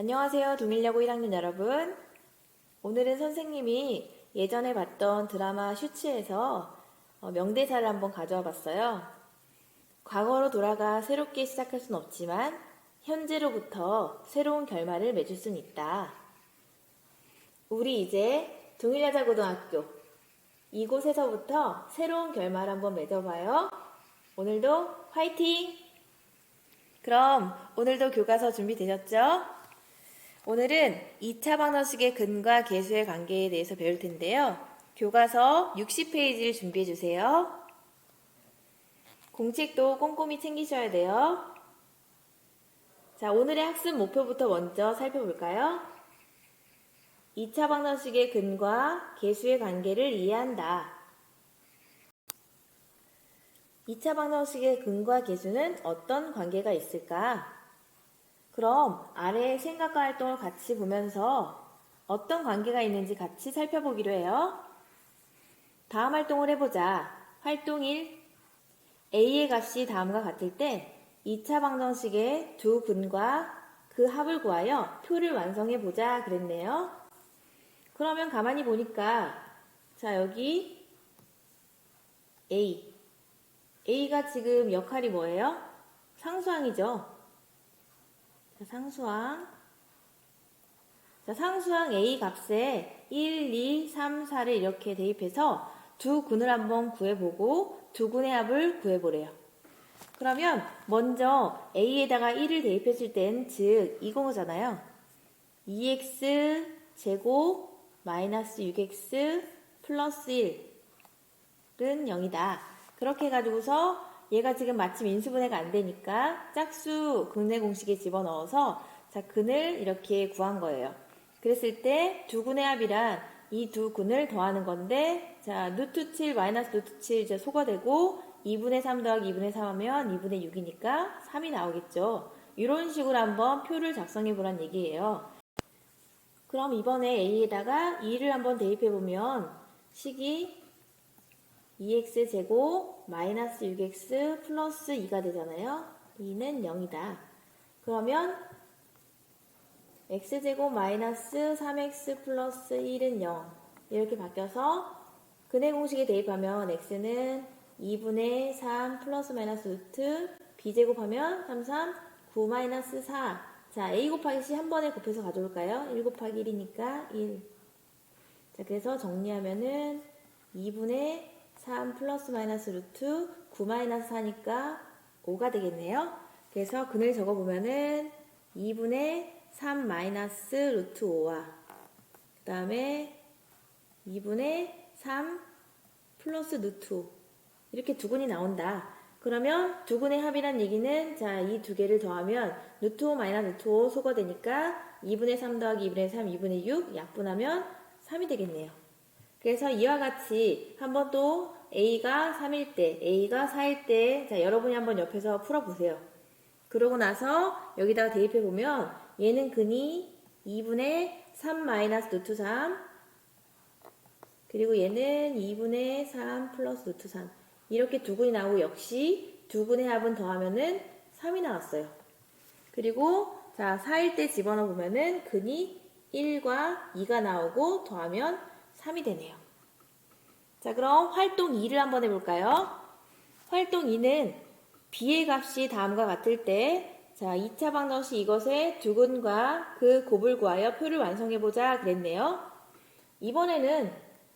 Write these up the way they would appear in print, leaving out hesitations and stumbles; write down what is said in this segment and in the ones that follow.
안녕하세요. 동일여고 1학년 여러분. 오늘은 선생님이 예전에 봤던 드라마 슈츠에서 명대사를 한번 가져와 봤어요. 과거로 돌아가 새롭게 시작할 순 없지만 현재로부터 새로운 결말을 맺을 순 있다. 우리 이제 동일여자고등학교 이곳에서부터 새로운 결말 한번 맺어봐요. 오늘도 화이팅! 그럼 오늘도 교과서 준비되셨죠? 오늘은 2차 방정식의 근과 계수의 관계에 대해서 배울 텐데요. 교과서 60페이지를 준비해 주세요. 공책도 꼼꼼히 챙기셔야 돼요. 자, 오늘의 학습 목표부터 먼저 살펴볼까요? 2차 방정식의 근과 계수의 관계를 이해한다. 2차 방정식의 근과 계수는 어떤 관계가 있을까? 그럼 아래의 생각과 활동을 같이 보면서 어떤 관계가 있는지 같이 살펴보기로 해요. 다음 활동을 해보자. 활동 1. A의 값이 다음과 같을 때 2차 방정식의 두 근과 그 합을 구하여 표를 완성해보자 그랬네요. 그러면 가만히 보니까 자 여기 A가 지금 역할이 뭐예요? 상수항이죠. 상수항. 자, 상수항 A 값에 1, 2, 3, 4를 이렇게 대입해서 두 근을 한번 구해보고 두 근의 합을 구해보래요. 그러면 먼저 A에다가 1을 대입했을 땐 즉 이거잖아요. 2x 제곱 마이너스 6x 플러스 1은 0이다. 그렇게 해가지고서 얘가 지금 마침 인수분해가 안 되니까 짝수 근의 공식에 집어넣어서 자 근을 이렇게 구한 거예요. 그랬을 때 두 근의 합이란 이 두 근을 더하는 건데 자 루트 7 마이너스 루트 7 이제 소가 되고 2분의 3 더하기 2분의 3 하면 2분의 6이니까 3이 나오겠죠. 이런 식으로 한번 표를 작성해 보란 얘기예요. 그럼 이번에 A에다가 2를 한번 대입해 보면 식이 2x 제곱 마이너스 6x 플러스 2가 되잖아요. 2는 0이다. 그러면 x제곱 마이너스 3x 플러스 1은 0 이렇게 바뀌어서 근의 공식에 대입하면 x는 2분의 3 플러스 마이너스 루트 b제곱하면 3, 3, 9 마이너스 4 자, a 곱하기 c 한 번에 곱해서 가져올까요? 1 곱하기 1이니까 1 자, 그래서 정리하면은 2분의 3 플러스 마이너스 루트 9 마이너스 4니까 5가 되겠네요. 그래서 근을 적어보면은 2분의 3 마이너스 루트 5와 그 다음에 2분의 3 플러스 루트 5 이렇게 두 근이 나온다. 그러면 두 근의 합이란 얘기는 자, 이 두 개를 더하면 루트 5 마이너스 루트 5 소가 되니까 2분의 3 더하기 2분의 3 2분의 6 약분하면 3이 되겠네요. 그래서 이와 같이 한번 또 A가 3일 때, A가 4일 때, 자, 여러분이 한번 옆에서 풀어보세요. 그러고 나서 여기다가 대입해보면 얘는 근이 2분의 3 마이너스 루트 3, 그리고 얘는 2분의 3 플러스 루트 3. 이렇게 두 근이 나오고 역시 두 근의 합은 더하면은 3이 나왔어요. 그리고 자, 4일 때 집어넣어 보면은 근이 1과 2가 나오고 더하면 3이 되네요. 자, 그럼 활동 2를 한번 해볼까요? 활동 2는 b의 값이 다음과 같을 때 자, 2차 방정식 이것의 두 근과 그 곱을 구하여 표를 완성해보자 그랬네요. 이번에는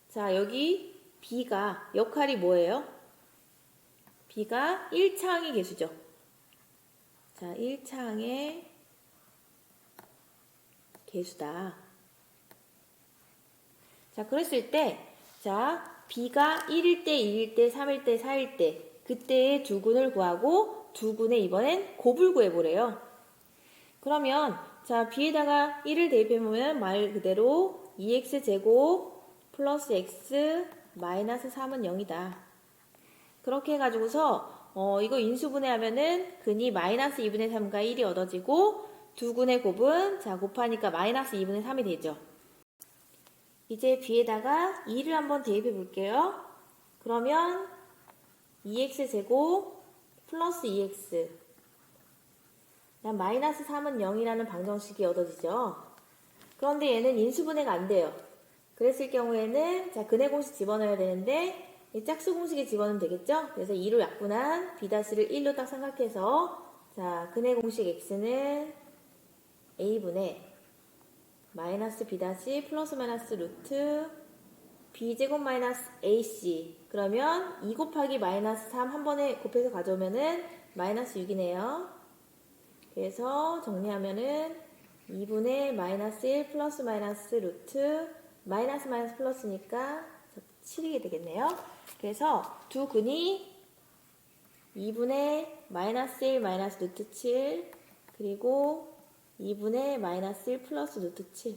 자, 여기 b가 역할이 뭐예요? b가 1차항의 개수죠. 자, 1차항의 개수다. 자, 그랬을 때 자, b가 1일 때, 2일 때, 3일 때, 4일 때 그때의 두 근을 구하고 두 근의 이번엔 곱을 구해보래요. 그러면 자, b에다가 1을 대입해보면 말 그대로 2x제곱 플러스 x 마이너스 3은 0이다. 그렇게 해가지고서 이거 인수분해하면은 근이 마이너스 2분의 3과 1이 얻어지고 두 근의 곱은 자 곱하니까 마이너스 2분의 3이 되죠. 이제 b에다가 2를 한번 대입해 볼게요. 그러면 2x제곱 플러스 2x 그 마이너스 3은 0이라는 방정식이 얻어지죠. 그런데 얘는 인수분해가 안 돼요. 그랬을 경우에는 자 근해 공식 집어넣어야 되는데 이 짝수 공식에 집어넣으면 되겠죠? 그래서 2로 약분한 b-를 1로 딱 생각해서 자 근해 공식 x는 a분의 마이너스 b- 플러스 마이너스 루트 b제곱 마이너스 ac 그러면 2 곱하기 마이너스 3 한 번에 곱해서 가져오면은 마이너스 6이네요. 그래서 정리하면은 2분의 마이너스 1 플러스 마이너스 루트 마이너스 마이너스 플러스니까 7이게 되겠네요. 그래서 두 근이 2분의 마이너스 1 마이너스 루트 7 그리고 2분의 마이너스 1 플러스 루트 7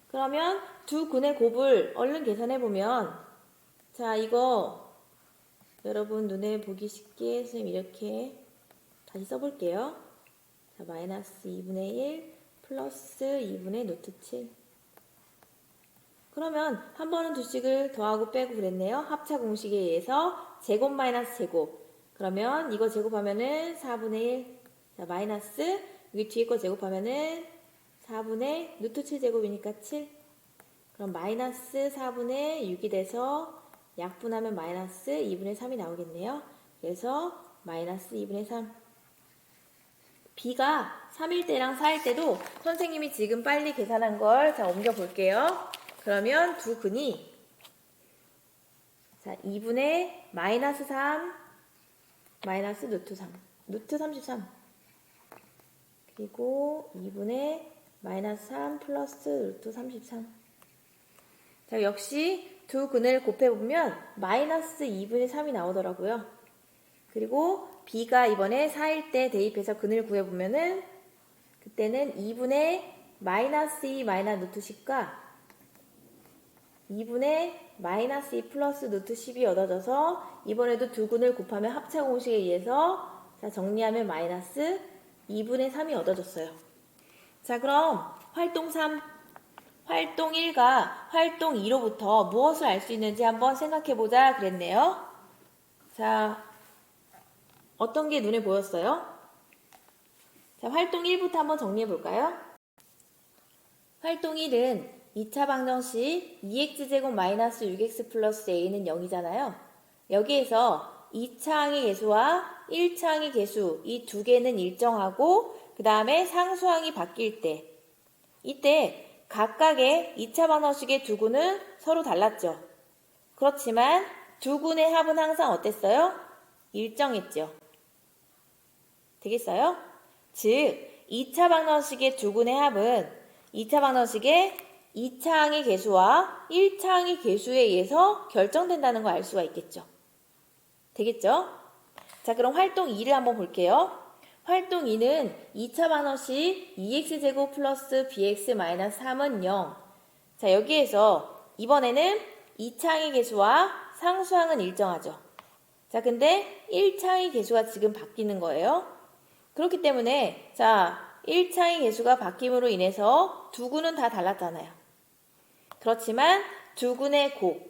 그러면 두 근의 곱을 얼른 계산해보면 자 이거 여러분 눈에 보기 쉽게 선생님 이렇게 다시 써볼게요. 자 마이너스 2분의 1 플러스 2분의 루트 7 그러면 한 번은 두 식을 더하고 빼고 그랬네요. 합차 공식에 의해서 제곱 마이너스 제곱 그러면 이거 제곱하면은 4분의 1 자 마이너스 여기 뒤에 거 제곱하면은 4분의 루트 7제곱이니까 7 그럼 마이너스 4분의 6이 돼서 약분하면 마이너스 2분의 3이 나오겠네요. 그래서 마이너스 2분의 3 b가 3일 때랑 4일 때도 선생님이 지금 빨리 계산한 걸 자 옮겨 볼게요. 그러면 두 근이 자 2분의 마이너스 3 마이너스 루트 3 루트 33 그리고 2분의 마이너스 3 플러스 루트 33 자 역시 두 근을 곱해보면 마이너스 2분의 3이 나오더라고요. 그리고 b가 이번에 4일 때 대입해서 근을 구해보면은 그때는 2분의 마이너스 2 마이너스 루트 10과 2분의 마이너스 2 플러스 루트 10이 얻어져서 이번에도 두 근을 곱하면 합차 공식에 의해서 자 정리하면 마이너스 2분의 3이 얻어졌어요. 자 그럼 활동 3, 활동 1과 활동 2로부터 무엇을 알 수 있는지 한번 생각해보자 그랬네요. 자 어떤 게 눈에 보였어요? 자 활동 1부터 한번 정리해볼까요? 활동 1은 2차 방정식 2x제곱 마이너스 6x 플러스 a는 0이잖아요. 여기에서 2차 항의 개수와 1차 항의 개수 이 두 개는 일정하고 그 다음에 상수항이 바뀔 때 이때 각각의 2차 방정식의 두 근은 서로 달랐죠. 그렇지만 두 근의 합은 항상 어땠어요? 일정했죠. 되겠어요? 즉 2차 방정식의 두 근의 합은 2차 방정식의 2차 항의 개수와 1차 항의 개수에 의해서 결정된다는 걸 알 수가 있겠죠. 되겠죠? 자 그럼 활동 2를 한번 볼게요. 활동 2는 2차 방정식 2x제곱 플러스 bx 마이너스 3은 0. 자 여기에서 이번에는 2차 항의 개수와 상수항은 일정하죠. 자 근데 1차 항의 개수가 지금 바뀌는 거예요. 그렇기 때문에 자 1차 항의 개수가 바뀜으로 인해서 두 근은 다 달랐잖아요. 그렇지만 두 근의 곱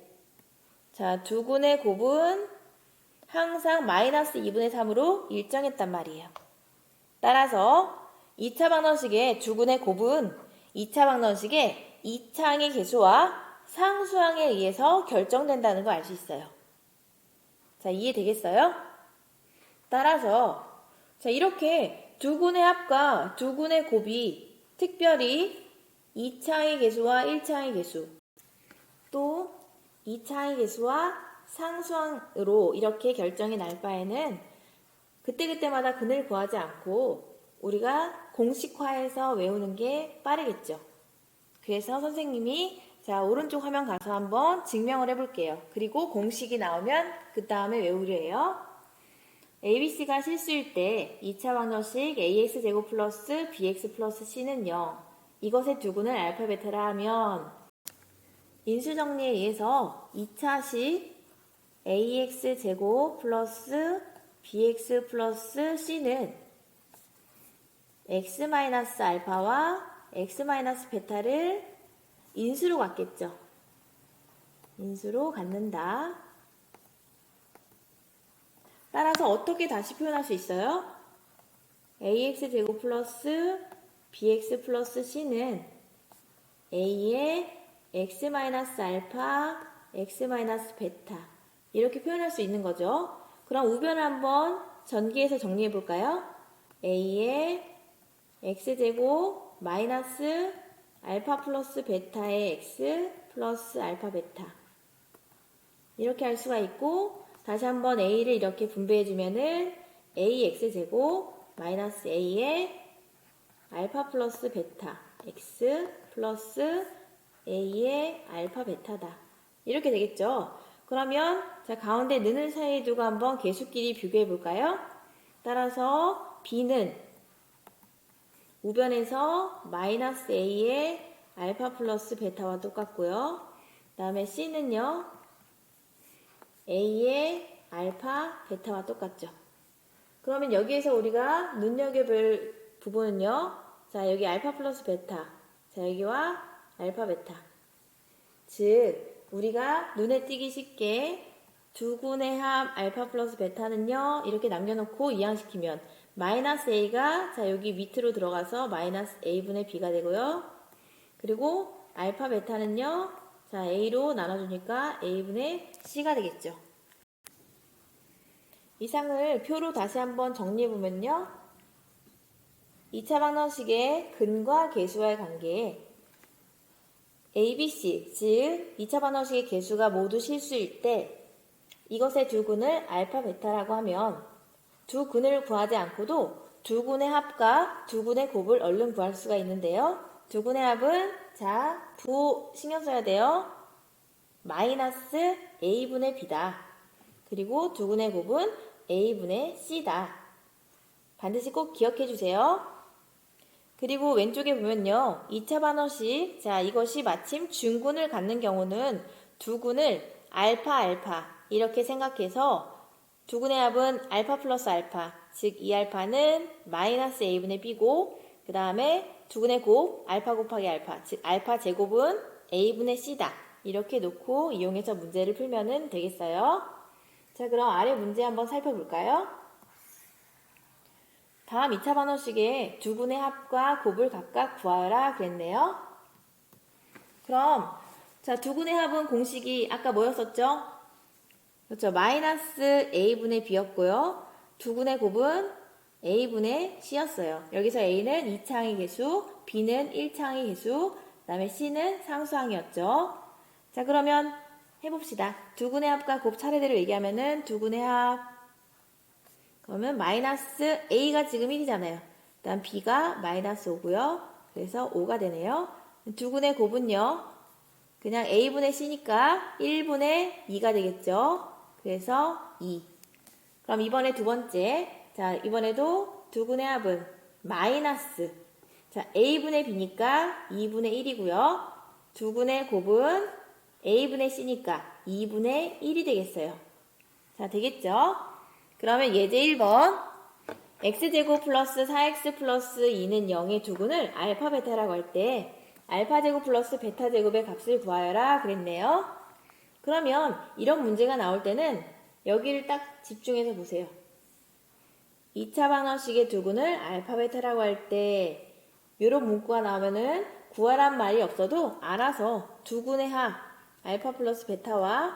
자 두 근의 곱은 항상 마이너스 2분의 3으로 일정했단 말이에요. 따라서 2차 방정식의 두 근의 곱은 2차 방정식의 2차 항의 개수와 상수항에 의해서 결정된다는 걸 알 수 있어요. 자 이해되겠어요? 따라서 자 이렇게 두 근의 합과 두 근의 곱이 특별히 2차 항의 개수와 1차 항의 개수 또 2차 항의 개수와 상수항으로 이렇게 결정이 날 바에는 그때그때마다 근을 구하지 않고 우리가 공식화해서 외우는 게 빠르겠죠. 그래서 선생님이 자 오른쪽 화면 가서 한번 증명을 해볼게요. 그리고 공식이 나오면 그 다음에 외우려 해요. ABC가 실수일 때 2차 방정식 AX제곱 플러스 BX 플러스 C는 0 이것의 두 근을 알파 베타라 하면 인수정리에 의해서 2차식 AX제곱 플러스 BX 플러스 C는 X-알파와 X-베타를 인수로 갖겠죠. 인수로 갖는다. 따라서 어떻게 다시 표현할 수 있어요? ax 제곱 플러스 bx 플러스 c는 a의 x 마이너스 알파, x 마이너스 베타 이렇게 표현할 수 있는 거죠. 그럼 우변을 한번 전기해서 정리해 볼까요? a의 x제곱 마이너스 알파 플러스 베타의 x 플러스 알파 베타 이렇게 할 수가 있고, 다시 한번 a를 이렇게 분배해 주면은 ax제곱 마이너스 a의 알파 플러스 베타 x 플러스 a의 알파 베타다 이렇게 되겠죠. 그러면 자 가운데 는을 사이에 두고 한번 계수끼리 비교해 볼까요? 따라서 b는 우변에서 마이너스 a의 알파 플러스 베타와 똑같고요. 그 다음에 c는요 a의 알파 베타와 똑같죠. 그러면 여기에서 우리가 눈여겨볼 부분은요, 자 여기 알파 플러스 베타, 자 여기와 알파 베타, 즉 우리가 눈에 띄기 쉽게 두군의 합 알파 플러스 베타는요 이렇게 남겨놓고 이항시키면 마이너스 a가 자 여기 밑으로 들어가서 마이너스 a분의 b가 되고요. 그리고 알파 베타는요 자 a로 나눠주니까 a분의 c가 되겠죠. 이상을 표로 다시 한번 정리해보면요, 2차 방정식의 근과 계수와의 관계에 ABC, 즉 2차 방정식의 계수가 모두 실수일 때 이것의 두 근을 알파 베타라고 하면 두 근을 구하지 않고도 두 근의 합과 두 근의 곱을 얼른 구할 수가 있는데요. 두 근의 합은 자 부호 신경 써야 돼요. 마이너스 a분의 b다. 그리고 두 근의 곱은 a분의 c다. 반드시 꼭 기억해 주세요. 그리고 왼쪽에 보면요, 2차 반어식, 자 이것이 마침 중근을 갖는 경우는 두 근을 알파 알파 이렇게 생각해서 두 근의 합은 알파 플러스 알파, 즉 이 알파는 마이너스 a분의 b고, 그 다음에 두 근의 곱 알파 곱하기 알파, 즉 알파 제곱은 a분의 c다. 이렇게 놓고 이용해서 문제를 풀면 되겠어요. 자 그럼 아래 문제 한번 살펴볼까요? 다음 2차 반어식에 두 근의 합과 곱을 각각 구하라 그랬네요. 그럼 자 두 근의 합은 공식이 아까 뭐였었죠? 그렇죠. 마이너스 a분의 b였고요. 두 근의 곱은 a분의 c였어요. 여기서 a는 2차항의 개수, b는 1차항의 개수, 그 다음에 c는 상수항이었죠. 자 그러면 해봅시다. 두 근의 합과 곱 차례대로 얘기하면은 두 근의 합, 그러면 마이너스 a가 지금 1이잖아요. 그다음 b가 마이너스 5고요. 그래서 5가 되네요. 두 근의 곱은요, 그냥 a분의 c니까 1분의 2가 되겠죠. 그래서 2. 그럼 이번에 두 번째, 자 이번에도 두 근의 합은 마이너스, 자 a분의 b니까 2분의 1이고요. 두 근의 곱은 a분의 c니까 2분의 1이 되겠어요. 자 되겠죠? 그러면 예제 1번, x제곱 플러스 4x 플러스 2는 0의 두 근을 알파 베타라고 할 때 알파 제곱 플러스 베타 제곱의 값을 구하여라 그랬네요. 그러면 이런 문제가 나올 때는 여기를 딱 집중해서 보세요. 2차 방정식의 두 근을 알파 베타라고 할 때 이런 문구가 나오면은 구하란 말이 없어도 알아서 두 근의 합 알파 플러스 베타와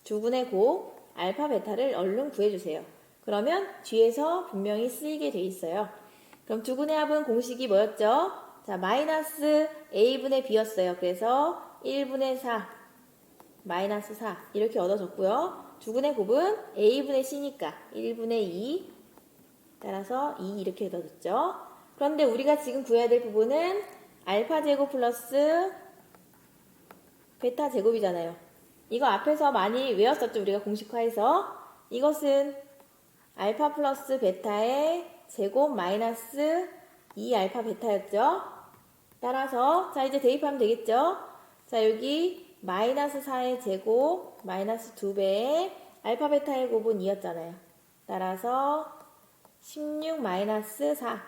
두 근의 곱 알파 베타를 얼른 구해주세요. 그러면 뒤에서 분명히 쓰이게 돼 있어요. 그럼 두 근의 합은 공식이 뭐였죠? 자 마이너스 a분의 b였어요. 그래서 1분의 4 마이너스 4 이렇게 얻어졌고요. 두 근의 곱은 a분의 c니까 1분의 2 따라서 2 이렇게 얻어졌죠. 그런데 우리가 지금 구해야 될 부분은 알파 제곱 플러스 베타 제곱이잖아요. 이거 앞에서 많이 외웠었죠. 우리가 공식화해서. 이것은 알파 플러스 베타의 제곱 마이너스 2알파 베타였죠. 따라서 자 이제 대입하면 되겠죠. 자 여기 마이너스 4의 제곱 마이너스 2배의 알파 베타의 곱은 2였잖아요. 따라서 16 마이너스 4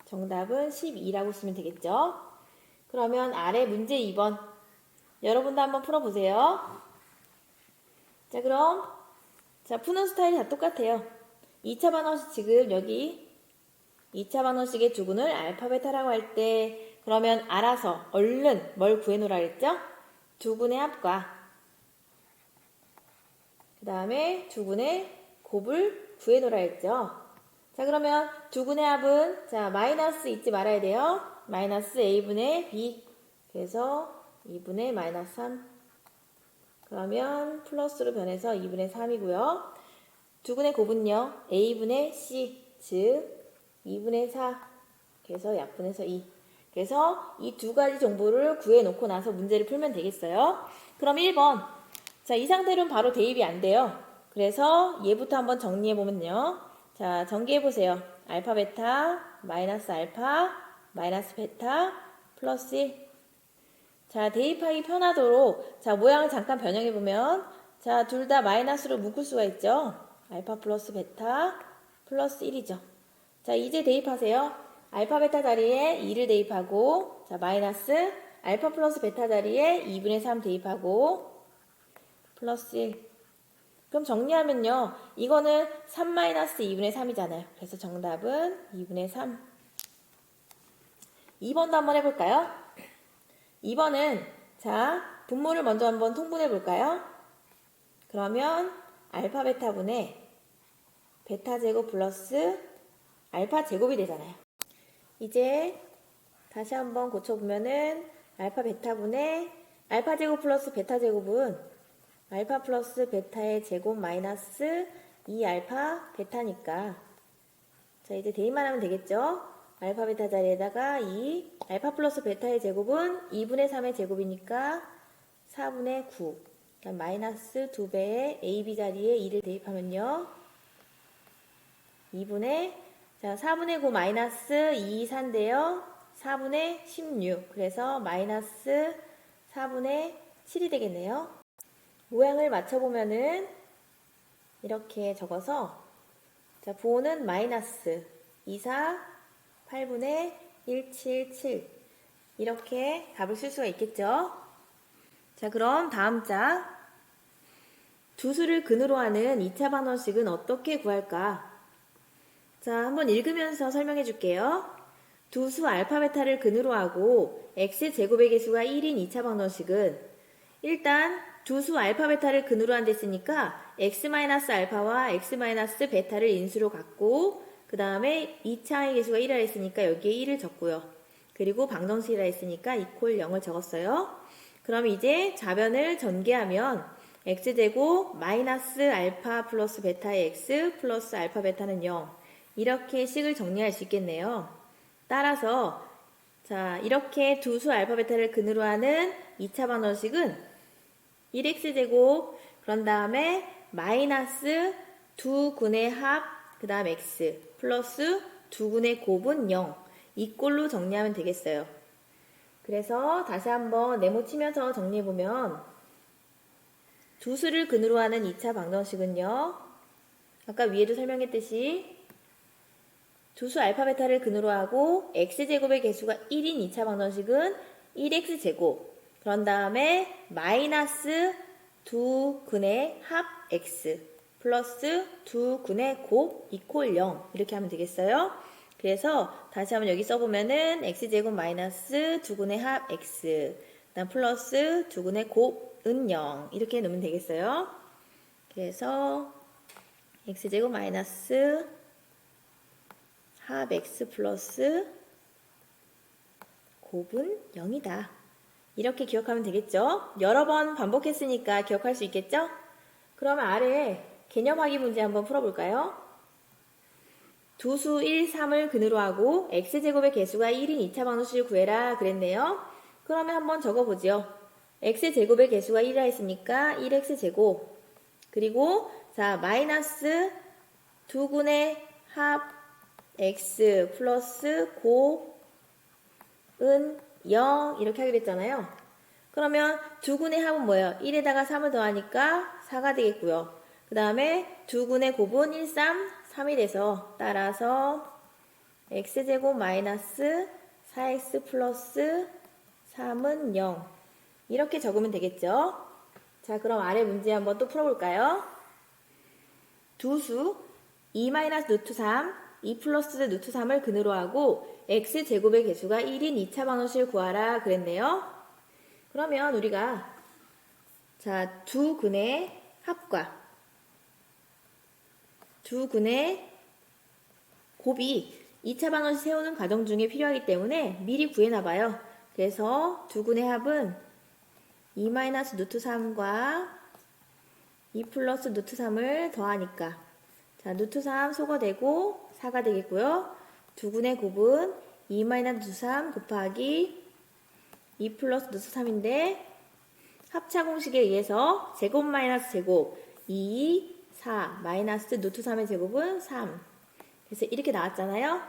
정답은 12라고 쓰면 되겠죠. 그러면 아래 문제 2번 여러분도 한번 풀어보세요. 자 그럼 자 푸는 스타일이 다 똑같아요. 2차 반어식 지금 여기 2차 방정식의 두근을 알파 베타라고 할 때 그러면 알아서 얼른 뭘 구해놓으라 그랬죠? 두근의 합과 그 다음에 두근의 곱을 구해놓으라 했죠. 자, 그러면 두근의 합은 자 마이너스 잊지 말아야 돼요. 마이너스 a분의 b 그래서 2분의 마이너스 3 그러면 플러스로 변해서 2분의 3이고요. 두근의 곱은요. a분의 c 즉 2분의 4 그래서 약분해서 2 그래서 이 두 가지 정보를 구해놓고 나서 문제를 풀면 되겠어요. 그럼 1번 자, 이 상태로는 바로 대입이 안 돼요. 그래서 얘부터 한번 정리해보면요. 자, 전개해보세요. 알파, 베타, 마이너스 알파, 마이너스 베타, 플러스 1. 자, 대입하기 편하도록 자, 모양을 잠깐 변형해보면 자, 둘 다 마이너스로 묶을 수가 있죠. 알파 플러스 베타 플러스 1이죠. 자, 이제 대입하세요. 알파, 베타 자리에 2를 대입하고 자, 마이너스 알파 플러스 베타 자리에 2분의 3 대입하고 플러스 1. 그럼 정리하면요. 이거는 3-2분의 3이잖아요. 그래서 정답은 2분의 3. 2번도 한번 해볼까요? 2번은 자 분모를 먼저 한번 통분해 볼까요? 그러면 알파 베타분의 베타 제곱 플러스 알파 제곱이 되잖아요. 이제 다시 한번 고쳐보면은 알파 베타분의 알파 제곱 플러스 베타 제곱은 알파 플러스 베타의 제곱 마이너스 2알파 베타니까 자 이제 대입만 하면 되겠죠. 알파 베타 자리에다가 2 알파 플러스 베타의 제곱은 2분의 3의 제곱이니까 4분의 9 그러니까 마이너스 2배의 AB 자리에 2를 대입하면요 2분의 자 4분의 9 마이너스 2, 4인데요 4분의 16 그래서 마이너스 4분의 7이 되겠네요. 모양을 맞춰보면은 이렇게 적어서 자 부호는 마이너스 24, 8분의 177 이렇게 답을 쓸 수가 있겠죠. 자 그럼 다음 자 두 수를 근으로 하는 2차 방정식은 어떻게 구할까? 자 한번 읽으면서 설명해 줄게요. 두 수 알파 베타를 근으로 하고 x제곱의 개수가 1인 2차 방정식은 일단 두 수 알파 베타를 근으로 한다 했으니까 x-알파와 x-베타를 인수로 갖고 그 다음에 2차의 개수가 1이라 했으니까 여기에 1을 적고요. 그리고 방정식이라 했으니까 이퀄 0을 적었어요. 그럼 이제 좌변을 전개하면 x제곱 마이너스 알파 플러스 베타의 x 플러스 알파 베타는 0 이렇게 식을 정리할 수 있겠네요. 따라서 자 이렇게 두 수 알파 베타를 근으로 하는 2차 방정식은 1x제곱 그런 다음에 마이너스 두 근의 합 그 다음 x 플러스 두 근의 곱은 0 이 꼴로 정리하면 되겠어요. 그래서 다시 한번 네모 치면서 정리해보면 두 수를 근으로 하는 2차 방정식은요 아까 위에도 설명했듯이 두 수 알파 베타를 근으로 하고 x제곱의 개수가 1인 2차 방정식은 1x제곱 그런 다음에 마이너스 두 근의 합 x 플러스 두 근의 곱 이퀄 0 이렇게 하면 되겠어요. 그래서 다시 한번 여기 써보면은 x제곱 마이너스 두 근의 합 x 그다음 플러스 두 근의 곱은 0 이렇게 넣으면 되겠어요. 그래서 x제곱 마이너스 합 x 플러스 곱은 0이다. 이렇게 기억하면 되겠죠? 여러 번 반복했으니까 기억할 수 있겠죠? 그러면 아래 개념하기 문제 한번 풀어볼까요? 두 수 1, 3을 근으로 하고 x제곱의 개수가 1인 2차 방정식을 구해라 그랬네요. 그러면 한번 적어보죠. x제곱의 개수가 1이라 했으니까 1x제곱 그리고 자 마이너스 두 근의 합 x 플러스 곱은 0 이렇게 하기로 했잖아요. 그러면 두 근의 합은 뭐예요? 1에다가 3을 더하니까 4가 되겠고요. 그 다음에 두 근의 곱은 1, 3, 3이 돼서 따라서 x제곱 마이너스 4x 플러스 3은 0 이렇게 적으면 되겠죠. 자 그럼 아래 문제 한번 또 풀어볼까요? 두 수 2 마이너스 루트 3 2 플러스 루트 3을 근으로 하고 x제곱의 개수가 1인 2차 방정식을 구하라 그랬네요. 그러면 우리가 자, 두 근의 합과 두 근의 곱이 2차 방정식 세우는 과정 중에 필요하기 때문에 미리 구해놔봐요. 그래서 두 근의 합은 2 마이너스 루트 3과 2 플러스 루트 3을 더하니까 자, 루트 3 소거되고 4가 되겠고요. 두 근의 곱은 2 마이너스 루트 3 곱하기 2 플러스 루트 3인데 합차 공식에 의해서 제곱 마이너스 제곱 2, 4 마이너스 루트 3의 제곱은 3. 그래서 이렇게 나왔잖아요.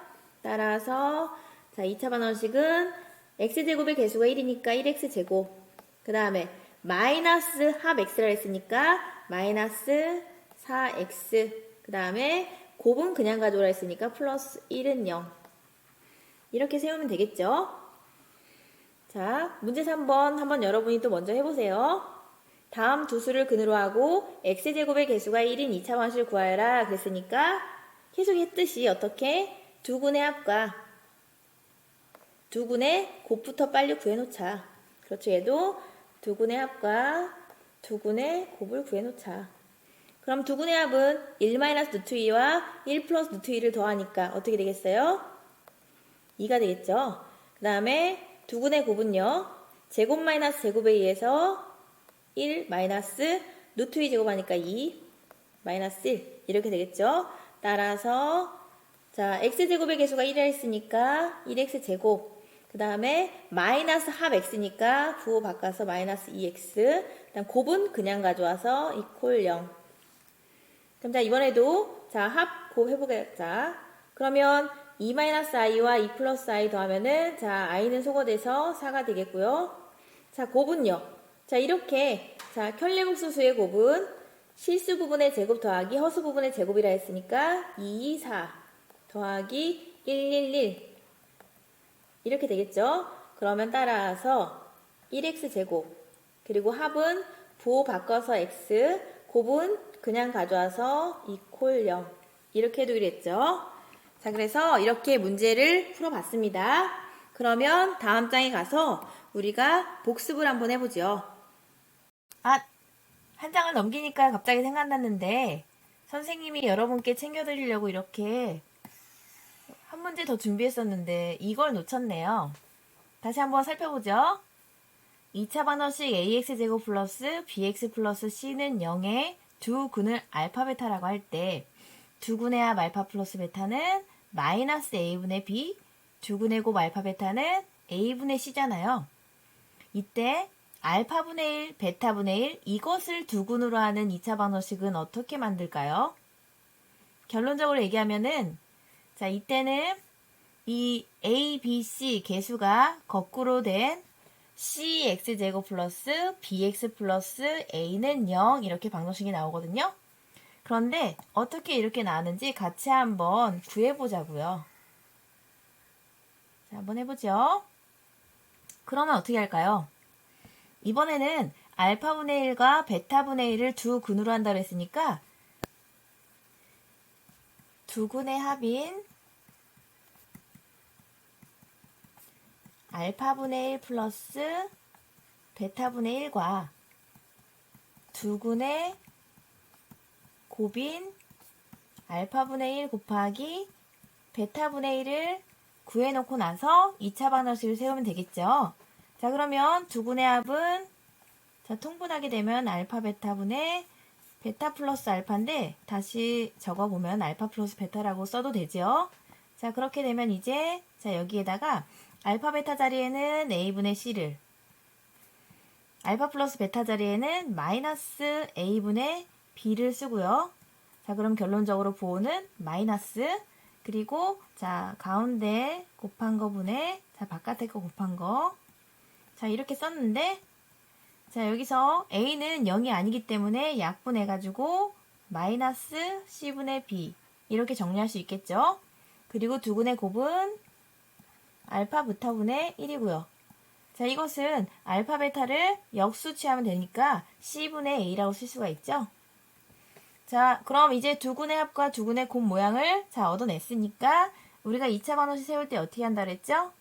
따라서 자 2차 방정식은 x제곱의 개수가 1이니까 1x제곱 그 다음에 마이너스 합 x라 했으니까 마이너스 4x 그 다음에 곱은 그냥 가져오라 했으니까 플러스 1은 0 이렇게 세우면 되겠죠. 자 문제 3번 한번 여러분이 또 먼저 해보세요. 다음 두 수를 근으로 하고 x제곱의 개수가 1인 2차 방정식을 구하여라 그랬으니까 계속 했듯이 어떻게 두 근의 합과 두 근의 곱부터 빨리 구해놓자. 그렇죠. 얘도 두 근의 합과 두 근의 곱을 구해놓자. 그럼 두 근의 합은 1 마이너스 루트 2와 1 플러스 루트 2를 더하니까 어떻게 되겠어요? 2가 되겠죠. 그 다음에 두 근의 곱은요. 제곱 마이너스 제곱에 의해서 1 마이너스 루트 2 제곱하니까 2 마이너스 1 이렇게 되겠죠. 따라서 자 x제곱의 개수가 1이라 했으니까 1x제곱 그 다음에 마이너스 합 x니까 부호 바꿔서 마이너스 2x 그다음 곱은 그냥 가져와서 이퀄 0 그럼 자 이번에도 자 합 곱 해보겠자 그러면 2 마이너스 i와 2 플러스 i 더하면은 자 i는 소거돼서 4가 되겠고요. 자 곱은요. 자 이렇게 자 켤레목수수의 곱은 실수 부분의 제곱 더하기 허수 부분의 제곱이라 했으니까 2, 4 더하기 1, 1, 1 이렇게 되겠죠. 그러면 따라서 1x제곱 그리고 합은 부호 바꿔서 x 곱은 그냥 가져와서 이퀄 0 이렇게 해도 이랬죠. 자 그래서 이렇게 문제를 풀어봤습니다. 그러면 다음 장에 가서 우리가 복습을 한번 해보죠. 한 장을 넘기니까 갑자기 생각났는데 선생님이 여러분께 챙겨드리려고 이렇게 한 문제 더 준비했었는데 이걸 놓쳤네요. 다시 한번 살펴보죠. 2차 방정식 ax제곱 플러스 bx 플러스 c는 0의 두 근을 알파 베타라고 할 때 두 근의 합 알파 플러스 베타는 마이너스 a분의 b 두 근의 곱 알파 베타는 a분의 c잖아요. 이때 알파분의 1, 베타분의 1 이것을 두 근으로 하는 2차 방정식은 어떻게 만들까요? 결론적으로 얘기하면은 자 이때는 이 a, b, c 개수가 거꾸로 된 cx제곱 플러스 bx 플러스 a는 0 이렇게 방정식이 나오거든요. 그런데 어떻게 이렇게 나왔는지 같이 한번 구해보자고요. 자, 한번 해보죠. 그러면 어떻게 할까요? 이번에는 알파분의 1과 베타분의 1을 두 근으로 한다고 했으니까 두 근의 합인 알파분의 1 플러스 베타분의 1과 두 근의 곱인 알파분의 1 곱하기 베타분의 1을 구해놓고 나서 2차 방정식을 세우면 되겠죠. 자 그러면 두 근의 합은 자 통분하게 되면 알파 베타분의 베타 플러스 알파인데 다시 적어보면 알파 플러스 베타라고 써도 되죠. 자 그렇게 되면 이제 자 여기에다가 알파 베타 자리에는 a분의 c를 알파 플러스 베타 자리에는 마이너스 a분의 b를 쓰고요. 자 그럼 결론적으로 부호는 마이너스 그리고 자 가운데 곱한 거 분의 자 바깥에 거 곱한 거 자 이렇게 썼는데 자 여기서 a는 0이 아니기 때문에 약분해가지고 마이너스 c분의 b 이렇게 정리할 수 있겠죠. 그리고 두 근의 곱은 알파 베타분의 1이고요. 자 이것은 알파 베타를 역수 취하면 되니까 c분의 a라고 쓸 수가 있죠. 자, 그럼 이제 두근의 합과 두근의 곱 모양을 자 얻어냈으니까 우리가 2차 방정식 세울 때 어떻게 한다 그랬죠?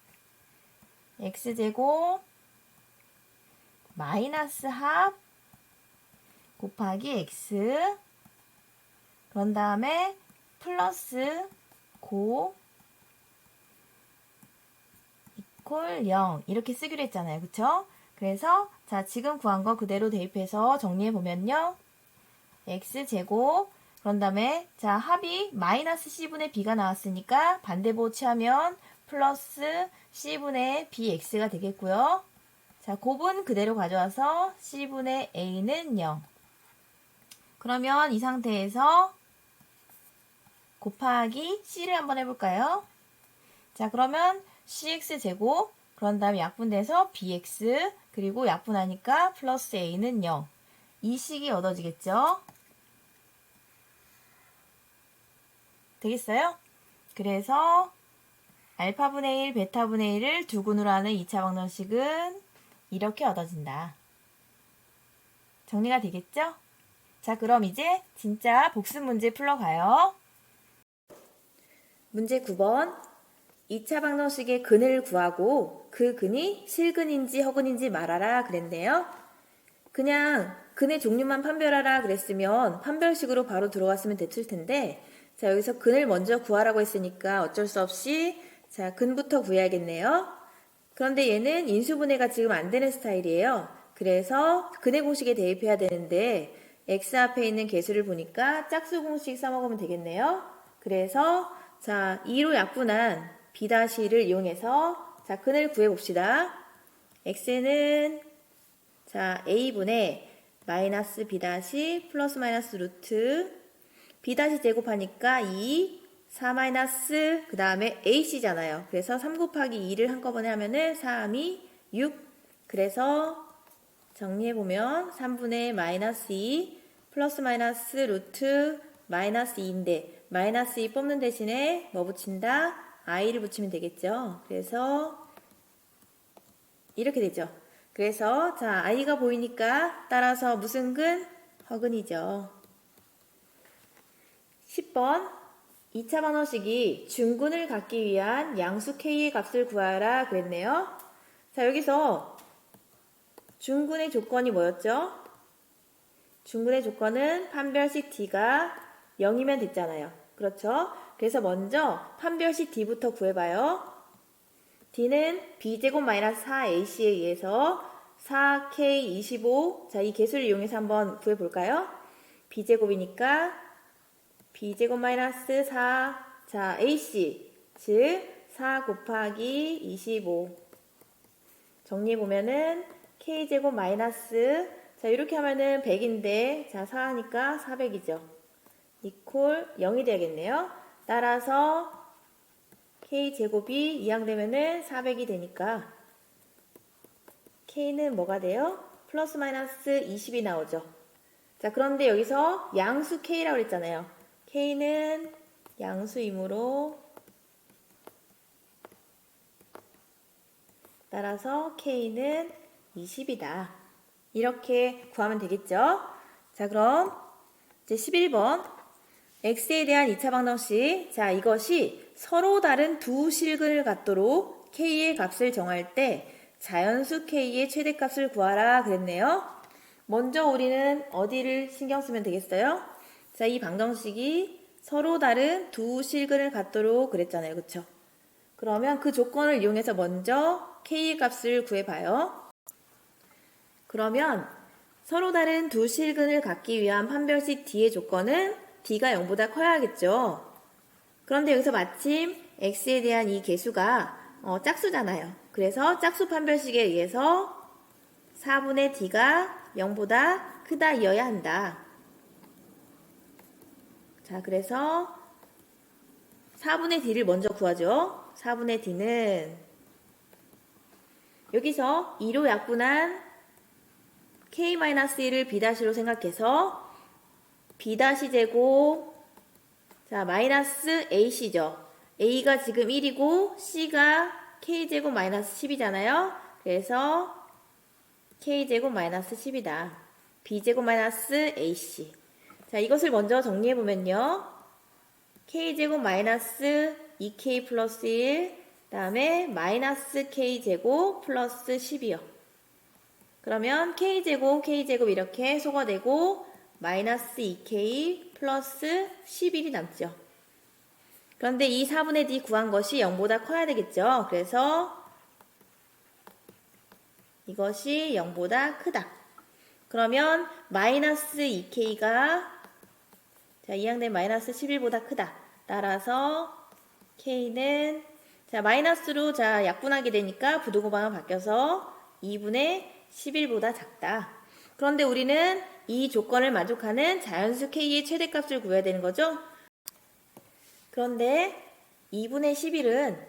x제곱 마이너스 합 곱하기 x 그런 다음에 플러스 고 이퀄 0 이렇게 쓰기로 했잖아요. 그쵸? 그래서 자 지금 구한 거 그대로 대입해서 정리해 보면요. x제곱 그런 다음에 자 합이 마이너스 c분의 b가 나왔으니까 반대보 취하면 플러스 c분의 bx가 되겠고요. 자 곱은 그대로 가져와서 c분의 a는 0 그러면 이 상태에서 곱하기 c를 한번 해볼까요? 자 그러면 cx제곱 그런 다음에 약분돼서 bx 그리고 약분하니까 플러스 a는 0 이 식이 얻어지겠죠? 되겠어요? 그래서 알파분의 1, 베타분의 1을 두근으로 하는 2차 방정식은 이렇게 얻어진다. 정리가 되겠죠? 자, 그럼 이제 진짜 복습 문제 풀러가요. 문제 9번. 2차 방정식의 근을 구하고 그 근이 실근인지 허근인지 말하라 그랬네요. 그냥 근의 종류만 판별하라 그랬으면 판별식으로 바로 들어갔으면 됐을 텐데 자 여기서 근을 먼저 구하라고 했으니까 어쩔 수 없이 자 근부터 구해야겠네요. 그런데 얘는 인수분해가 지금 안 되는 스타일이에요. 그래서 근의 공식에 대입해야 되는데 x 앞에 있는 개수를 보니까 짝수 공식 써먹으면 되겠네요. 그래서 자 2로 약분한 b-를 이용해서 자 근을 구해봅시다. x는 자 a분의 마이너스 b- 플러스 마이너스 루트 b- 제곱하니까 2 4 마이너스 그 다음에 ac잖아요. 그래서 3 곱하기 2를 한꺼번에 하면은 3이 6 그래서 정리해보면 3분의 마이너스 2 플러스 마이너스 루트 마이너스 2인데 마이너스 2 뽑는 대신에 뭐 붙인다? i를 붙이면 되겠죠. 그래서 이렇게 되죠. 그래서 자 i가 보이니까 따라서 무슨 근? 허근이죠. 10번 2차 방정식이 중근을 갖기 위한 양수 k의 값을 구하라 그랬네요. 자 여기서 중근의 조건이 뭐였죠? 중근의 조건은 판별식 d가 0이면 됐잖아요. 그렇죠? 그래서 먼저 판별식 d부터 구해봐요. d는 b제곱 마이너스 4ac에 의해서 4k25 자 이 개수를 이용해서 한번 구해볼까요? b제곱이니까 b제곱 마이너스 4 자 ac 즉 4 곱하기 25 정리해보면은 k제곱 마이너스 자 이렇게 하면은 100인데 자 4하니까 400이죠. 이퀄 0이 되겠네요. 따라서 k제곱이 이항되면은 400이 되니까 k는 뭐가 돼요? 플러스 마이너스 20이 나오죠. 자 그런데 여기서 양수 k라고 했잖아요. k는 양수이므로 따라서 k는 20이다. 이렇게 구하면 되겠죠? 자 그럼 이제 11번 x에 대한 2차 방정식 자 이것이 서로 다른 두 실근을 갖도록 k의 값을 정할 때 자연수 k의 최대값을 구하라 그랬네요. 먼저 우리는 어디를 신경 쓰면 되겠어요? 자, 이 방정식이 서로 다른 두 실근을 갖도록 그랬잖아요. 그쵸? 그러면 그 조건을 이용해서 먼저 k의 값을 구해봐요. 그러면 서로 다른 두 실근을 갖기 위한 판별식 d의 조건은 d가 0보다 커야겠죠. 그런데 여기서 마침 x에 대한 이 개수가 짝수잖아요. 그래서 짝수 판별식에 의해서 4분의 d가 0보다 크다 이어야 한다. 자, 그래서 4분의 d를 먼저 구하죠. 4분의 d는 여기서 2로 약분한 k-1을 b-로 생각해서 b-제곱 자 마이너스 ac죠. a가 지금 1이고 c가 k제곱 마이너스 10이잖아요. 그래서 k제곱 마이너스 10이다. b제곱 마이너스 ac 자, 이것을 먼저 정리해보면요. k제곱 마이너스 2k 플러스 1, 그 다음에 마이너스 k제곱 플러스 10이요. 그러면 k제곱 이렇게 소거되고 마이너스 2k 플러스 11이 남죠. 그런데 이 4분의 d 구한 것이 0보다 커야 되겠죠. 그래서 이것이 0보다 크다. 그러면 마이너스 2k가 자, 이항된 마이너스 11보다 크다. 따라서 k는 자, 마이너스로 자, 약분하게 되니까 부등호방은 바뀌어서 2분의 11보다 작다. 그런데 우리는 이 조건을 만족하는 자연수 k의 최대값을 구해야 되는 거죠. 그런데 2분의 11은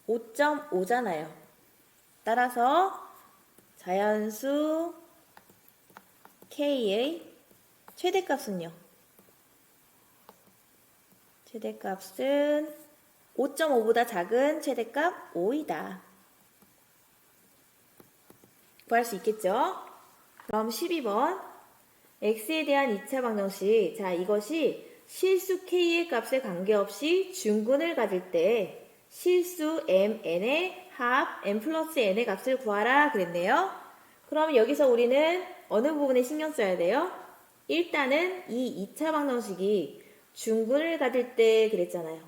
5.5잖아요. 따라서 자연수 k의 최대값은요. 최대값은 5.5보다 작은 최대값 5이다. 구할 수 있겠죠? 그럼 12번 x에 대한 2차 방정식. 자, 이것이 실수 k의 값에 관계없이 중근을 가질 때 실수 mn의 합 m 플러스 n의 값을 구하라 그랬네요. 그럼 여기서 우리는 어느 부분에 신경 써야 돼요? 일단은 이 2차 방정식이 중근을 가질 때 그랬잖아요.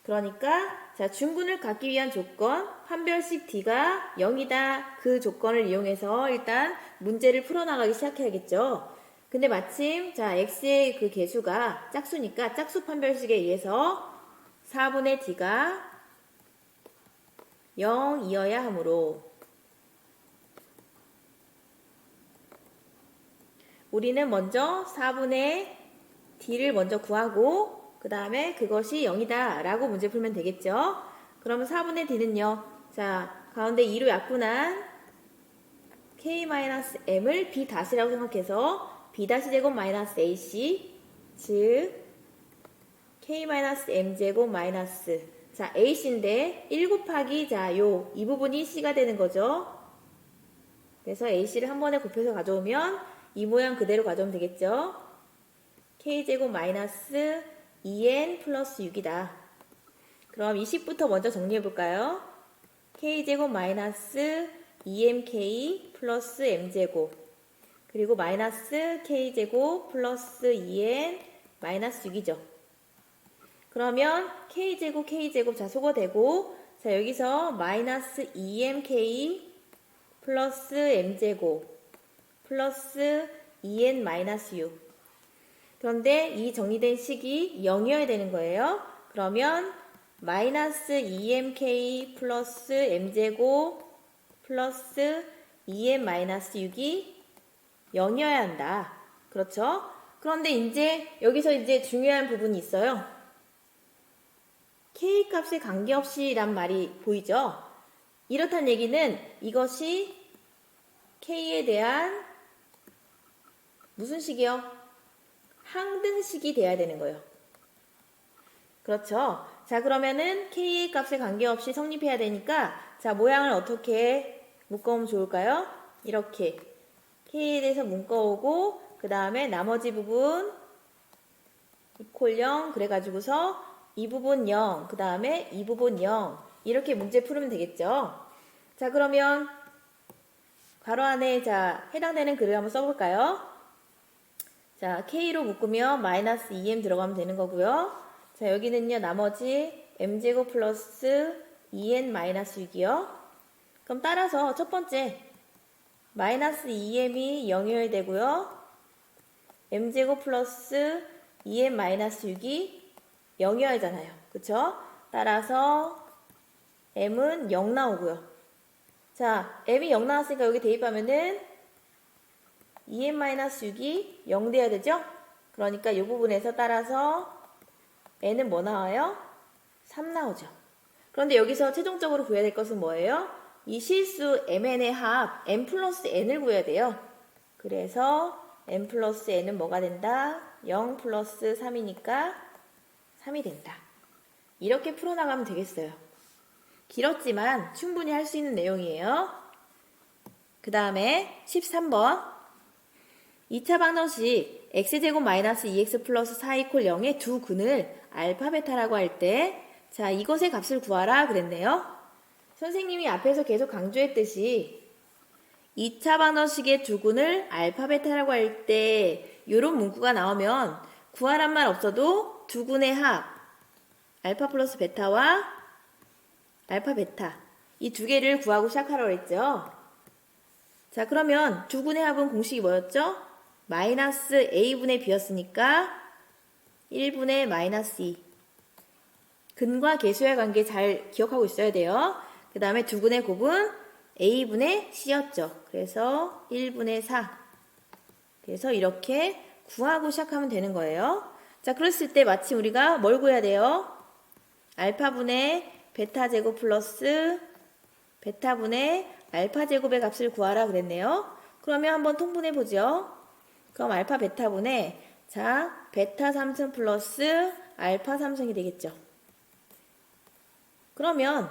그러니까 자, 중근을 갖기 위한 조건 판별식 d가 0이다. 그 조건을 이용해서 일단 문제를 풀어나가기 시작해야겠죠. 근데 마침 자, x의 그 개수가 짝수니까 짝수 판별식에 의해서 4분의 d가 0이어야 하므로 우리는 먼저 4분의 d를 먼저 구하고 그 다음에 그것이 0이다 라고 문제 풀면 되겠죠. 그러면 4분의 d는요. 자, 가운데 2로 약분한 k-m을 b-라고 생각해서 b-제곱 마이너스 ac 즉 k-m제곱 마이너스 자, ac인데 1 곱하기 자, 이 부분이 c가 되는 거죠. 그래서 ac를 한 번에 곱해서 가져오면 이 모양 그대로 가져오면 되겠죠. k제곱 마이너스 2n 플러스 6이다. 그럼 이 식부터 먼저 정리해볼까요? k제곱 마이너스 2mk 플러스 m제곱 그리고 마이너스 k제곱 플러스 2n 마이너스 6이죠. 그러면 k제곱 자 소거되고 자 여기서 마이너스 2mk 플러스 m제곱 플러스 2n 마이너스 6 그런데 이 정리된 식이 0이어야 되는 거예요. 그러면 마이너스 2mk 플러스 m제곱 플러스 2n 마이너스 6이 0이어야 한다. 그렇죠? 그런데 이제 여기서 이제 중요한 부분이 있어요. k 값에 관계없이 란 말이 보이죠? 이렇다는 얘기는 이것이 k에 대한 무슨 식이요? 항등식이 돼야 되는 거예요. 그렇죠? 자, 그러면은 k의 값에 관계없이 성립해야 되니까 자, 모양을 어떻게 묶어오면 좋을까요? 이렇게 k에 대해서 묶어오고 그 다음에 나머지 부분 이퀄 0 그래가지고서 이 부분 0 그 다음에 이 부분 0 이렇게 문제 풀으면 되겠죠? 자, 그러면 괄호 안에 자 해당되는 글을 한번 써볼까요? 자, k로 묶으면 마이너스 2m 들어가면 되는 거고요. 자, 여기는요, 나머지 m제곱 플러스 2n 마이너스 6이요. 그럼 따라서 첫 번째, 마이너스 2m이 0이어야 되고요. m제곱 플러스 2n 마이너스 6이 0이어야 하잖아요. 그쵸? 따라서 m은 0 나오고요. 자, m이 0 나왔으니까 여기 대입하면은 2n-6이 0 돼야 되죠? 그러니까 이 부분에서 따라서 n은 뭐 나와요? 3 나오죠. 그런데 여기서 최종적으로 구해야 될 것은 뭐예요? 이 실수 mn의 합 m 플러스 n을 구해야 돼요. 그래서 m 플러스 n은 뭐가 된다? 0 플러스 3이니까 3이 된다. 이렇게 풀어나가면 되겠어요. 길었지만 충분히 할 수 있는 내용이에요. 그 다음에 13번 2차 방정식 x제곱 마이너스 2x 플러스 4 이퀄 0의 두 근을 알파 베타라고 할 때, 자, 이것의 값을 구하라 그랬네요. 선생님이 앞에서 계속 강조했듯이 2차 방정식의 두 근을 알파 베타라고 할 때 이런 문구가 나오면 구하란 말 없어도 두 근의 합 알파 플러스 베타와 알파 베타 이 두 개를 구하고 시작하라고 했죠. 자, 그러면 두 근의 합은 공식이 뭐였죠? 마이너스 a분의 b였으니까 1분의 마이너스 2. 근과 계수의 관계 잘 기억하고 있어야 돼요. 그 다음에 두 근의 곱은 a분의 c였죠. 그래서 1분의 4. 그래서 이렇게 구하고 시작하면 되는 거예요. 자, 그랬을 때 마침 우리가 뭘 구해야 돼요? 알파분의 베타 제곱 플러스 베타분의 알파 제곱의 값을 구하라 그랬네요. 그러면 한번 통분해 보죠. 그럼 알파 베타분의 자, 베타 3승 플러스 알파 3승이 되겠죠. 그러면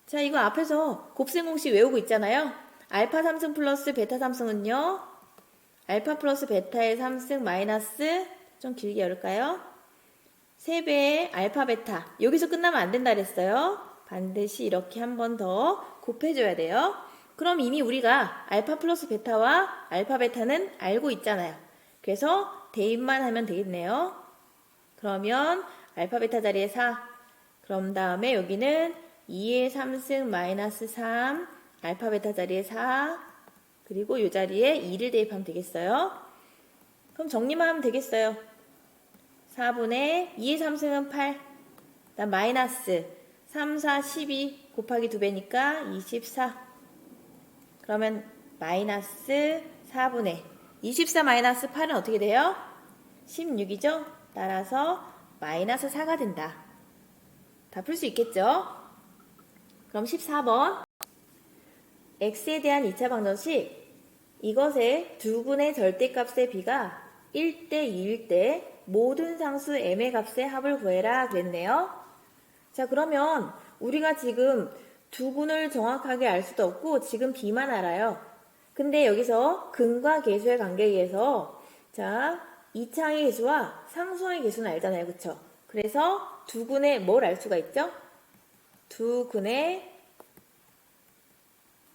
자, 이거 앞에서 곱셈 공식 외우고 있잖아요. 알파 3승 플러스 베타 3승은요. 알파 플러스 베타의 3승 마이너스 좀 길게 열을까요? 3배의 알파 베타. 여기서 끝나면 안 된다 그랬어요. 반드시 이렇게 한 번 더 곱해줘야 돼요. 그럼 이미 우리가 알파 플러스 베타와 알파 베타는 알고 있잖아요. 그래서 대입만 하면 되겠네요. 그러면 알파 베타 자리에 4. 그럼 다음에 여기는 2의 3승 마이너스 3. 알파 베타 자리에 4. 그리고 이 자리에 2를 대입하면 되겠어요. 그럼 정리만 하면 되겠어요. 4분의 2의 3승은 8. 그다음 마이너스 3, 4, 12 곱하기 2배니까 24. 그러면 마이너스 4분의 24 마이너스 8은 어떻게 돼요? 16이죠? 따라서 마이너스 4가 된다. 다 풀 수 있겠죠? 그럼 14번 x에 대한 2차 방정식 이것의 두 근의 절대값의 비가 1대 2일 때 모든 상수 m의 값의 합을 구해라 그랬네요. 자, 그러면 우리가 지금 두 근을 정확하게 알 수도 없고 지금 b만 알아요. 근데 여기서 근과 계수의 관계에 의해서 자, 2차항의 계수와 상수항의 계수는 알잖아요. 그쵸? 그래서 두 근의 뭘 알 수가 있죠? 두 근의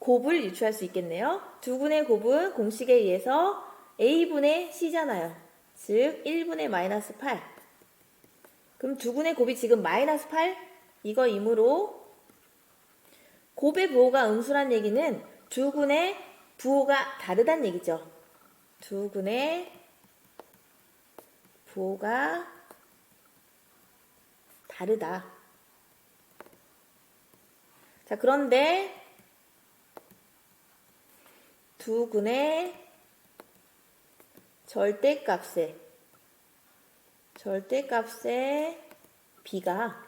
곱을 유추할 수 있겠네요. 두 근의 곱은 공식에 의해서 a분의 c잖아요. 즉 1분의 마이너스 8. 그럼 두 근의 곱이 지금 마이너스 8? 이거이므로 곱의 부호가 음수란 얘기는 두 근의 부호가 다르다는 얘기죠. 두 근의 부호가 다르다. 자, 그런데 두 근의 절대값의 비가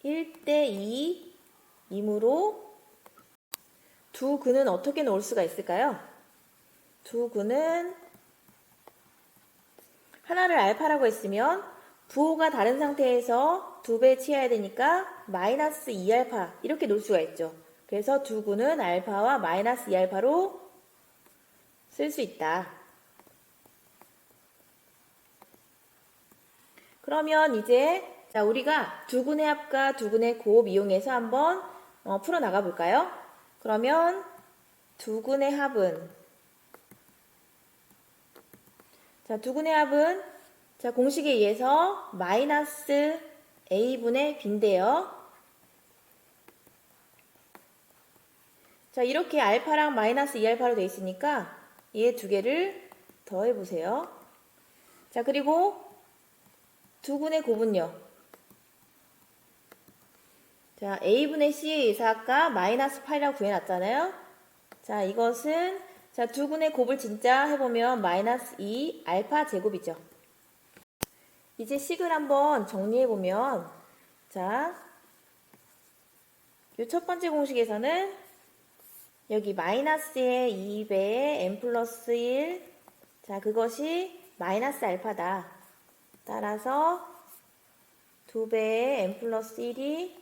1대 2이므로 두 근은 어떻게 놓을 수가 있을까요? 두 근은 하나를 알파라고 했으면 부호가 다른 상태에서 2배 취해야 되니까 마이너스 2알파 이렇게 놓을 수가 있죠. 그래서 두 근은 알파와 마이너스 2알파로 쓸 수 있다. 그러면 이제 자, 우리가 두 근의 합과 두 근의 곱 이용해서 한번 풀어나가 볼까요? 그러면 두 근의 합은 자, 두 근의 합은 자, 공식에 의해서 마이너스 a분의 b인데요. 자, 이렇게 알파랑 마이너스 2알파로 되어 있으니까 얘 두 개를 더해 보세요. 자, 그리고 두 근의 곱은요. 자, a분의 c의 의사 아까 마이너스 8이라고 구해놨잖아요. 자, 이것은 자, 두 근의 곱을 진짜 해보면 마이너스 2 알파 제곱이죠. 이제 식을 한번 정리해보면 자, 이 첫 번째 공식에서는 여기 마이너스의 2배의 n 플러스 1 자, 그것이 마이너스 알파다. 따라서 2배의 n 플러스 1이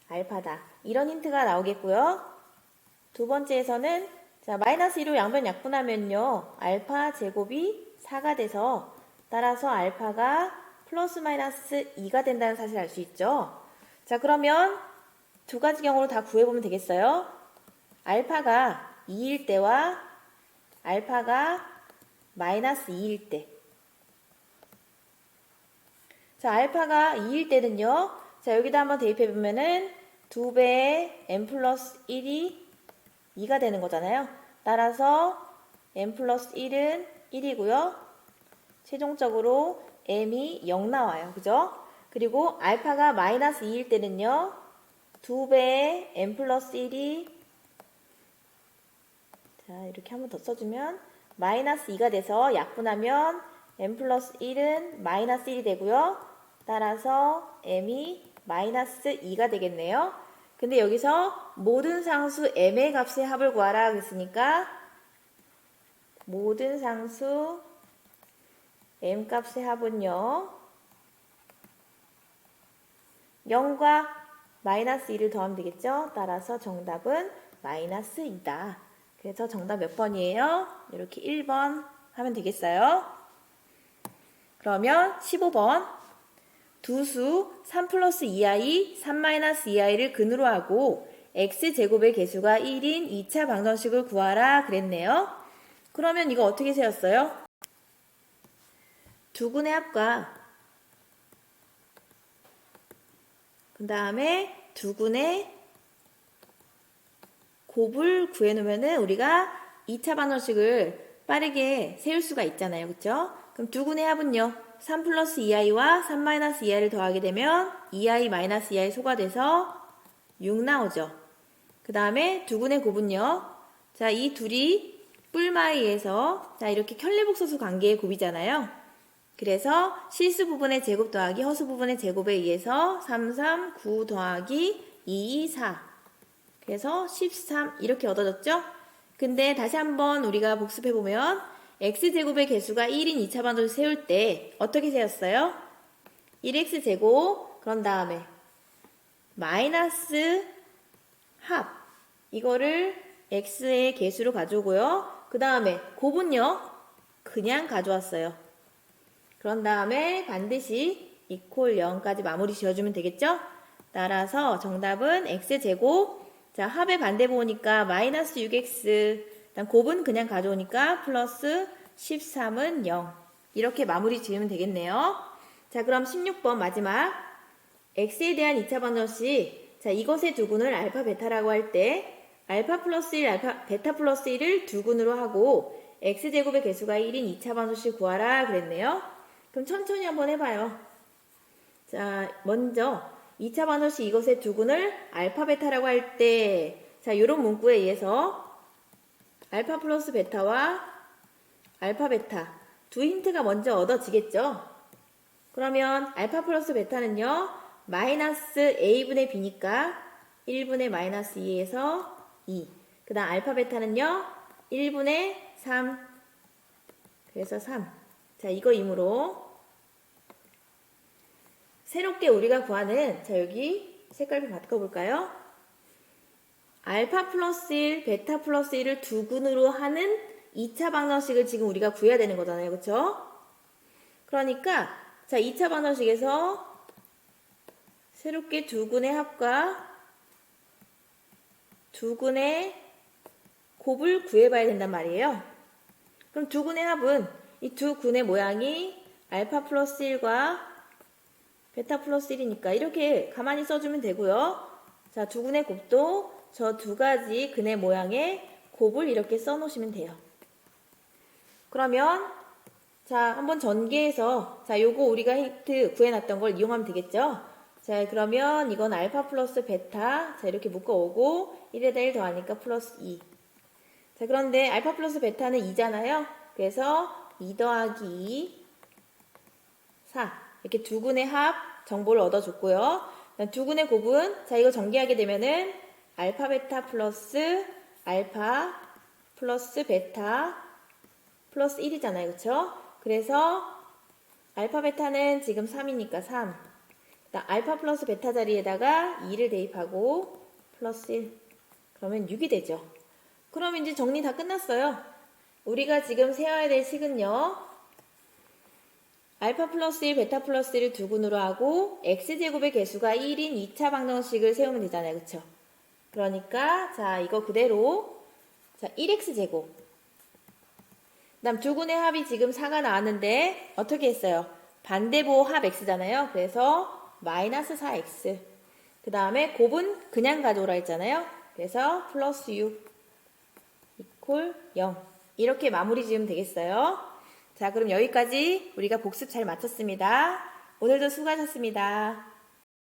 알파다. 이런 힌트가 나오겠고요. 두 번째에서는 자, 마이너스 2로 양변 약분하면요. 알파 제곱이 4가 돼서 따라서 알파가 플러스 마이너스 2가 된다는 사실을 알 수 있죠. 자, 그러면 두 가지 경우로 다 구해보면 되겠어요. 알파가 2일 때와 알파가 마이너스 2일 때. 자, 알파가 2일 때는요. 자, 여기다 한번 대입해보면은 2배의 n 플러스 1이 2가 되는 거잖아요. 따라서 n 플러스 1은 1이고요. 최종적으로 m이 0 나와요. 그죠? 그리고 알파가 마이너스 2일 때는요. 2배의 n 플러스 1이 자, 이렇게 한번 더 써주면 마이너스 2가 돼서 약분하면 n 플러스 1은 마이너스 1이 되고요. 따라서 m이 마이너스 2가 되겠네요. 근데 여기서 모든 상수 m의 값의 합을 구하라 그랬으니까 모든 상수 m 값의 합은요. 0과 마이너스 2를 더하면 되겠죠? 따라서 정답은 마이너스 2다. 그래서 정답 몇 번이에요? 이렇게 1번 하면 되겠어요? 그러면 15번 두 수 3 플러스 2i, 3 마이너스 2i를 근으로 하고 x제곱의 개수가 1인 2차 방정식을 구하라 그랬네요. 그러면 이거 어떻게 세웠어요? 두근의 합과 그 다음에 두근의 곱을 구해놓으면은 우리가 2차 방정식을 빠르게 세울 수가 있잖아요. 그쵸? 그럼 두근의 합은요. 3 플러스 2i와 3 마이너스 2i를 더하게 되면 2i 마이너스 2i 소가 돼서 6 나오죠. 그 다음에 두근의 곱은요. 자, 이 둘이 뿔마이에서 자 이렇게 켤레복소수 관계의 곱이잖아요. 그래서 실수 부분의 제곱 더하기 허수 부분의 제곱에 의해서 3, 3, 9 더하기 2, 2, 4 그래서 13 이렇게 얻어졌죠? 근데 다시 한번 우리가 복습해보면 x제곱의 개수가 1인 2차 방정식 세울 때 어떻게 세웠어요? 1x제곱 그런 다음에 마이너스 합 이거를 x의 개수로 가져오고요. 그 다음에 곱은요. 그냥 가져왔어요. 그런 다음에 반드시 이퀄 0까지 마무리 지어주면 되겠죠? 따라서 정답은 x제곱 자 합의 반대 보니까 마이너스 6x 일단 곱은 그냥 가져오니까 플러스 13은 0 이렇게 마무리 지으면 되겠네요. 자 그럼 16번 마지막 x에 대한 2차 방정식 자 이것의 두근을 알파 베타라고 할 때 알파 플러스 1 알파 베타 플러스 1을 두근으로 하고 x제곱의 개수가 1인 2차 방정식 구하라 그랬네요. 그럼 천천히 한번 해봐요. 자 먼저 2차 방정식 이것의 두근을 알파 베타라고 할 때 자 요런 문구에 의해서 알파 플러스 베타와 알파 베타 두 힌트가 먼저 얻어지겠죠? 그러면 알파 플러스 베타는요. 마이너스 a분의 b니까 1분의 마이너스 2에서 2 그 다음 알파 베타는요. 1분의 3 그래서 3 자 이거이므로 새롭게 우리가 구하는 자 여기 색깔 좀 바꿔볼까요? 알파 플러스 1, 베타 플러스 1을 두근으로 하는 2차 방정식을 지금 우리가 구해야 되는 거잖아요. 그쵸? 그러니까 자 2차 방정식에서 새롭게 두근의 합과 두근의 곱을 구해봐야 된단 말이에요. 그럼 두근의 합은 이 두 근의 모양이 알파 플러스 1과 베타 플러스 1이니까 이렇게 가만히 써주면 되고요. 자 두근의 곱도 저 두 가지 근의 모양의 곱을 이렇게 써놓으시면 돼요. 그러면 자 한번 전개해서 자 요거 우리가 힌트 구해놨던 걸 이용하면 되겠죠. 자 그러면 이건 알파 플러스 베타 자 이렇게 묶어오고 1에다 1 더하니까 플러스 2 자 그런데 알파 플러스 베타는 2잖아요. 그래서 2 더하기 2 4 이렇게 두 근의 합 정보를 얻어줬고요. 두 근의 곱은 자 이거 전개하게 되면은 알파 베타 플러스 알파 플러스 베타 플러스 1이잖아요. 그쵸? 그래서 알파 베타는 지금 3이니까 3 알파 플러스 베타 자리에다가 2를 대입하고 플러스 1 그러면 6이 되죠. 그럼 이제 정리 다 끝났어요. 우리가 지금 세워야 될 식은요. 알파 플러스 1, 베타 플러스 1을 두 군으로 하고 x제곱의 개수가 1인 2차 방정식을 세우면 되잖아요. 그쵸? 그러니까 자 이거 그대로 자 1x제곱 그 다음 두 군의 합이 지금 4가 나왔는데 어떻게 했어요? 반대보 합 x잖아요. 그래서 마이너스 4x 그 다음에 곱은 그냥 가져오라 했잖아요. 그래서 플러스 6 이퀄 0 이렇게 마무리 지으면 되겠어요. 자, 그럼 여기까지 우리가 복습 잘 마쳤습니다. 오늘도 수고하셨습니다.